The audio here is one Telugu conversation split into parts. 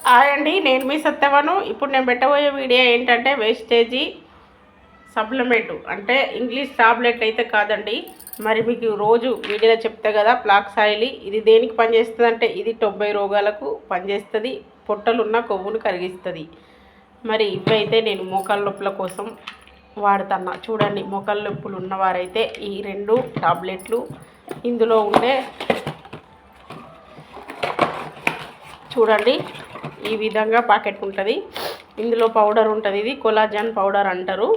హాయ్ అండి, నేను మీ సత్యవను. ఇప్పుడు నేను పెట్టబోయే వీడియో ఏంటంటే వేస్టేజీ సప్లిమెంటు అంటే ఇంగ్లీష్ టాబ్లెట్ అయితే కాదండి. మరి మీకు రోజు వీడియోలో చెప్తా కదా ఫ్లాక్స్ ఆయిల్. ఇది దేనికి పనిచేస్తుంది అంటే ఇది 90 రోగాలకు పనిచేస్తుంది, పొట్టలున్న కొవ్వును కరిగిస్తుంది. మరి ఇవైతే నేను మోకాళ్ళ నొప్పుల కోసం వాడుతున్నా. చూడండి, మోకాళ్ళ నొప్పులు ఉన్నవారైతే ఈ 2 టాబ్లెట్లు ఇందులో ఉండే చూడండి ఈ విధంగా ప్యాకెట్ ఉంటుంది. ఇందులో పౌడర్ ఉంటుంది, ఇది కొలాజన్ పౌడర్ అంటారు.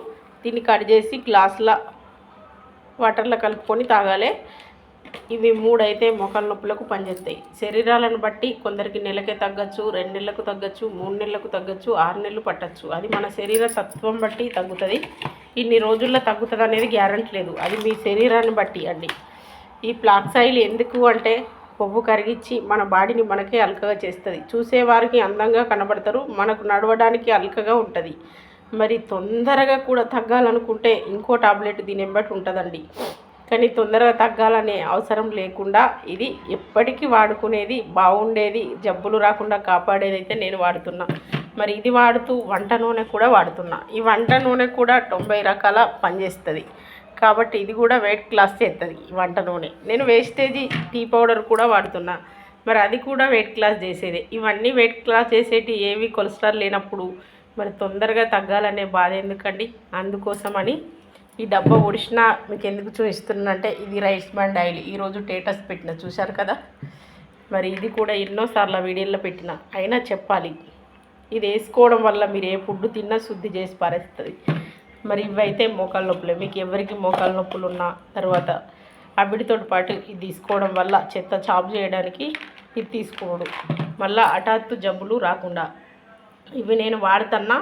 దీన్ని కట్ చేసి గ్లాసుల వాటర్లో కలుపుకొని తాగాలి. ఇవి 3 అయితే మోకాళ్ళ నొప్పులకు పనిచేస్తాయి. శరీరాలను బట్టి కొందరికి నెలకే తగ్గచ్చు, 2 నెలలకు తగ్గచ్చు, 3 నెలలకు తగ్గచ్చు, 6 నెలలు పట్టచ్చు. అది మన శరీర తత్వం బట్టి తగ్గుతుంది. ఇన్ని రోజుల్లో తగ్గుతుంది అనేది గ్యారెంటీ లేదు, అది మీ శరీరాన్ని బట్టి అండి. ఈ ఫ్లాక్స్ ఆయిల్ ఎందుకు అంటే కొవ్వు కరిగించి మన బాడీని మనకే అల్కగా చేస్తుంది. చూసేవారికి అందంగా కనబడతారు, మనకు నడవడానికి అల్కగా ఉంటుంది. మరి తొందరగా కూడా తగ్గాలనుకుంటే ఇంకో టాబ్లెట్ దీని వెంబడి ఉంటుందండి. కానీ తొందరగా తగ్గాలనే అవసరం లేకుండా ఇది ఎప్పటికీ వాడుకునేది, బాగుండేది, జబ్బులు రాకుండా కాపాడేది అయితే నేను వాడుతున్నా. మరి ఇది వాడుతూ వంట నూనె కూడా వాడుతున్నా. ఈ వంట నూనె కూడా 90 రకాల పనిచేస్తుంది కాబట్టి ఇది కూడా వెయిట్ లాస్ చేస్తుంది. ఈ వంట నూనె నేను వేస్టేజీ టీ పౌడర్ కూడా వాడుతున్నా. మరి అది కూడా వెయిట్ లాస్ చేసేదే. ఇవన్నీ వెయిట్ లాస్ చేసేటి ఏవి కొలెస్ట్రాల్ లేనప్పుడు మరి తొందరగా తగ్గాలనే బాధ ఎందుకండి. అందుకోసమని ఈ డబ్బా ఒడిసినా మీకు ఎందుకు చూపిస్తున్నానంటే ఇది రైస్ బ్రాండ్ ఆయిల్. ఈరోజు స్టేటస్ పెట్టిన చూశారు కదా. మరి ఇది కూడా ఎన్నోసార్లు వీడియోలో పెట్టిన అయినా చెప్పాలి. ఇది వేసుకోవడం వల్ల మీరు ఏ ఫుడ్ తిన్నా శుద్ధి చేసి పారేస్తుంది. మరి ఇవైతే మోకాళ్ళ నొప్పులే. మీకు ఎవరికి మోకాళ్ళ నొప్పులు ఉన్న తర్వాత అవిటితో పాటు ఇది తీసుకోవడం వల్ల చెత్త చాపు చేయడానికి ఇది తీసుకోవడం మళ్ళీ హఠాత్తు జబ్బులు రాకుండా ఇవి నేను వాడుతున్నా.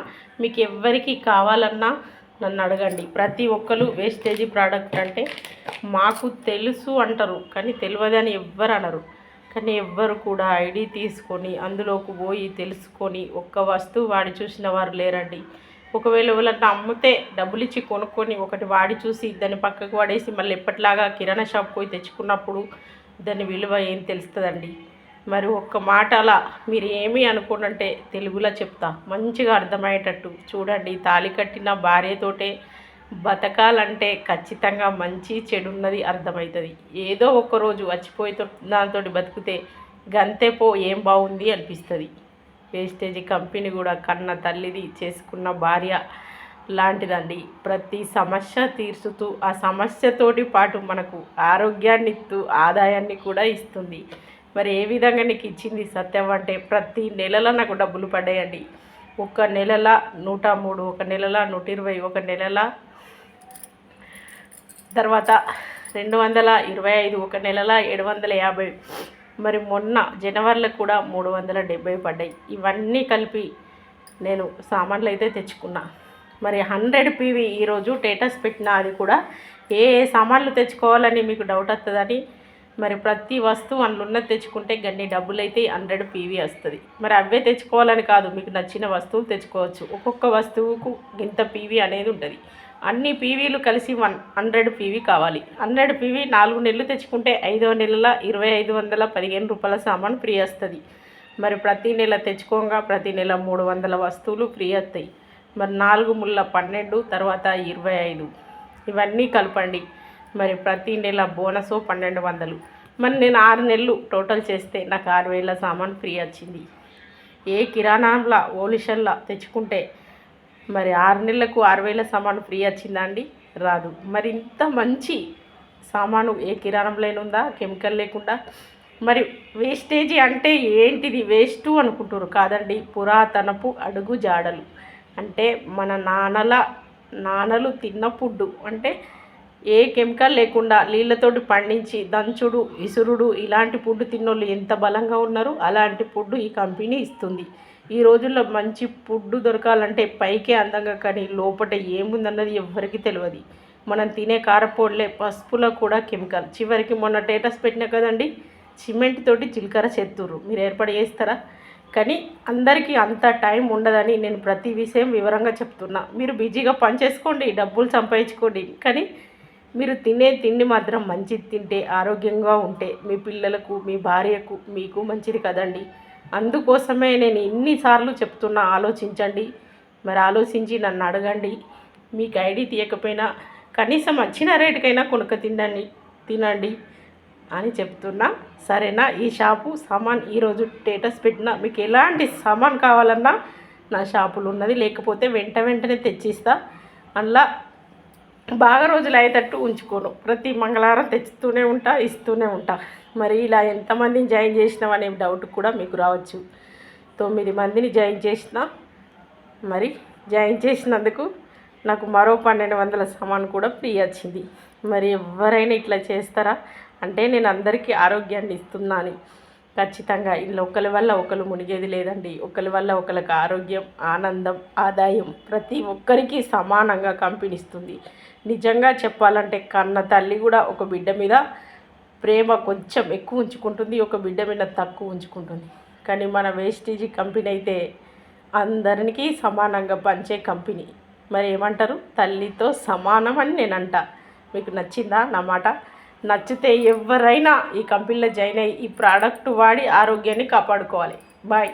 మీకు ఎవరికి కావాలన్నా నన్ను అడగండి. ప్రతి ఒక్కరు వేస్టేజీ ప్రోడక్ట్ అంటే మాకు తెలుసు అంటారు, కానీ తెలియదని ఎవ్వరు అనరు. కానీ ఎవ్వరు కూడా ఐడి తీసుకొని అందులోకి పోయి తెలుసుకొని ఒక్క వస్తువు వాడి చూసిన వారు లేరండి. ఒకవేళ ఎవరన్నా అమ్మితే డబ్బులు ఇచ్చి కొనుక్కొని ఒకటి వాడి చూసి దాన్ని పక్కకు వాడేసి మళ్ళీ ఎప్పటిలాగా కిరాణా షాప్ పోయి తెచ్చుకున్నప్పుడు దాని విలువ ఏం తెలుస్తుందండి. మరి ఒక్క మాట అలా మీరు ఏమీ అనుకోనంటే తెలుగులో చెప్తా, మంచిగా అర్థమయ్యేటట్టు చూడండి. తాళి కట్టిన భార్యతోటే బతకాలంటే ఖచ్చితంగా మంచి చెడు ఉన్నది అర్థమవుతుంది. ఏదో ఒక్కరోజు వచ్చిపోయితో దాంతో బతికితే గంతే పో ఏం బాగుంది అనిపిస్తుంది. వేస్టేజీ కంపెనీ కూడా కన్న తల్లిది, చేసుకున్న భార్య లాంటిదండి. ప్రతి సమస్య తీర్చుతూ ఆ సమస్యతోటి పాటు మనకు ఆరోగ్యాన్ని ఇస్తూ ఆదాయాన్ని కూడా ఇస్తుంది. మరి ఏ విధంగా నీకు ఇచ్చింది సత్యం అంటే ప్రతి నెలలో నాకు డబ్బులు పడ్డాయండి. ఒక నెలల 103, ఒక నెలల 120, ఒక నెలల తర్వాత 225, ఒక నెలల 750. మరి మొన్న జనవరిలో కూడా 370 పడ్డాయి. ఇవన్నీ కలిపి నేను సామాన్లు అయితే తెచ్చుకున్నా. మరి 100 PV ఈరోజు స్టేటస్ పెట్టిన అది కూడా ఏ సామాన్లు తెచ్చుకోవాలని మీకు డౌట్ వస్తుందని. మరి ప్రతి వస్తువు అందులో తెచ్చుకుంటే గన్ని డబ్బులు అయితే 100 PV వస్తుంది. మరి అవే తెచ్చుకోవాలని కాదు, మీకు నచ్చిన వస్తువులు తెచ్చుకోవచ్చు. ఒక్కొక్క వస్తువుకు ఇంత PV అనేది ఉంటుంది. అన్ని పీవీలు కలిసి 100 PV కావాలి. 100 PV 4 నెలలు తెచ్చుకుంటే 5వ నెలలో 2515 రూపాయల సామాను ఫ్రీ వస్తుంది. మరి ప్రతి నెల తెచ్చుకోగా ప్రతి నెల 300 వస్తువులు ఫ్రీ వస్తాయి. మరి 4 ముళ్ళ 12, తర్వాత 25 ఇవన్నీ కలపండి. మరి ప్రతి నెల బోనస్ 1200. మరి నేను 6 నెలలు టోటల్ చేస్తే నాకు 6000 సామాను ఫ్రీ వచ్చింది. ఏ కిరాణాల హోల్సేల్లా తెచ్చుకుంటే మరి 6 నెలలకు 6000 సామాను ఫ్రీ వచ్చిందా అండి? రాదు. మరి ఇంత మంచి సామాను ఏ కిరాణంలోనే ఉందా కెమికల్ లేకుండా? మరి వేస్టేజీ అంటే ఏంటిది? వేస్ట్ అనుకుంటారు కాదండి, పురాతనపు అడుగు జాడలు. అంటే మన నాన్నలు తిన్న ఫుడ్డు. అంటే ఏ కెమికల్ లేకుండా నీళ్ళతోటి పండించి దంచుడు, విసురుడు ఇలాంటి ఫుడ్ తిన్నోళ్ళు ఎంత బలంగా ఉన్నారు. అలాంటి ఫుడ్ ఈ కంపెనీ ఇస్తుంది. ఈ రోజుల్లో మంచి ఫుడ్ దొరకాలంటే పైకే అందంగా, కానీ లోపల ఏముందన్నది ఎవ్వరికీ తెలియదు. మనం తినే కారపొడిలే, పసుపులో కూడా కెమికల్. చివరికి మొన్న స్టేటస్ పెట్టినా కదండి, సిమెంట్ తోటి జీలకర్ర చేస్తుర్రు. మీరు ఏర్పాటు చేస్తారా? కానీ అందరికీ అంత టైం ఉండదని నేను ప్రతి విషయం వివరంగా చెప్తున్నా. మీరు బిజీగా పనిచేసుకోండి, డబ్బులు సంపాదించుకోండి, కానీ మీరు తినే తిండి మాత్రం మంచిది తింటే, ఆరోగ్యంగా ఉంటే మీ పిల్లలకు, మీ భార్యకు, మీకు మంచిది కదండి. అందుకోసమే నేను ఇన్నిసార్లు చెప్తున్నా, ఆలోచించండి. మరి ఆలోచించి నన్ను అడగండి. మీకు ఐడి తీయకపోయినా కనీసం వచ్చిన రేటుకైనా కొనుక్క తినండి అని చెప్తున్నా. సరేనా? ఈ షాపు సామాన్ ఈరోజు స్టేటస్ పెట్టినా. మీకు ఎలాంటి సామాన్ కావాలన్నా నా షాపులో ఉన్నది, లేకపోతే వెంటనే తెచ్చిస్తా. అందులో బాగా రోజులు అయ్యేటట్టు ఉంచుకోను. ప్రతి మంగళవారం తెచ్చుతూనే ఉంటా, ఇస్తూనే ఉంటా. మరి ఇలా ఎంతమందిని జాయిన్ చేసినాం అనే డౌట్ కూడా మీకు రావచ్చు. 9 మందిని జాయిన్ చేసిన. మరి జాయిన్ చేసినందుకు నాకు మరో 1200 సామాన్ కూడా ఫ్రీ వచ్చింది. మరి ఎవరైనా ఇట్లా చేస్తారా? అంటే నేను అందరికీ ఆరోగ్యాన్ని ఇస్తున్నాను. ఖచ్చితంగా ఇలా ఒకరి వల్ల ఒకరు మునిగేది లేదండి. ఒకరి వల్ల ఒకరికి ఆరోగ్యం, ఆనందం, ఆదాయం ప్రతి ఒక్కరికి సమానంగా కంపెనీ ఇస్తుంది. నిజంగా చెప్పాలంటే కన్న తల్లి కూడా ఒక బిడ్డ మీద ప్రేమ కొంచెం ఎక్కువ ఉంచుకుంటుంది, ఒక బిడ్డ మీద తక్కువ ఉంచుకుంటుంది. కానీ మన వేస్టేజీ కంపెనీ అయితే అందరికీ సమానంగా పంచే కంపెనీ. మరి ఏమంటారు? తల్లితో సమానం అని నేనంట. మీకు నచ్చిందా నా మాట? నచ్చితే ఎవరైనా ఈ కంపెనీలో జాయిన్ అయ్యి ఈ ప్రోడక్ట్ వాడి ఆరోగ్యాన్ని కాపాడుకోవాలి. బాయ్.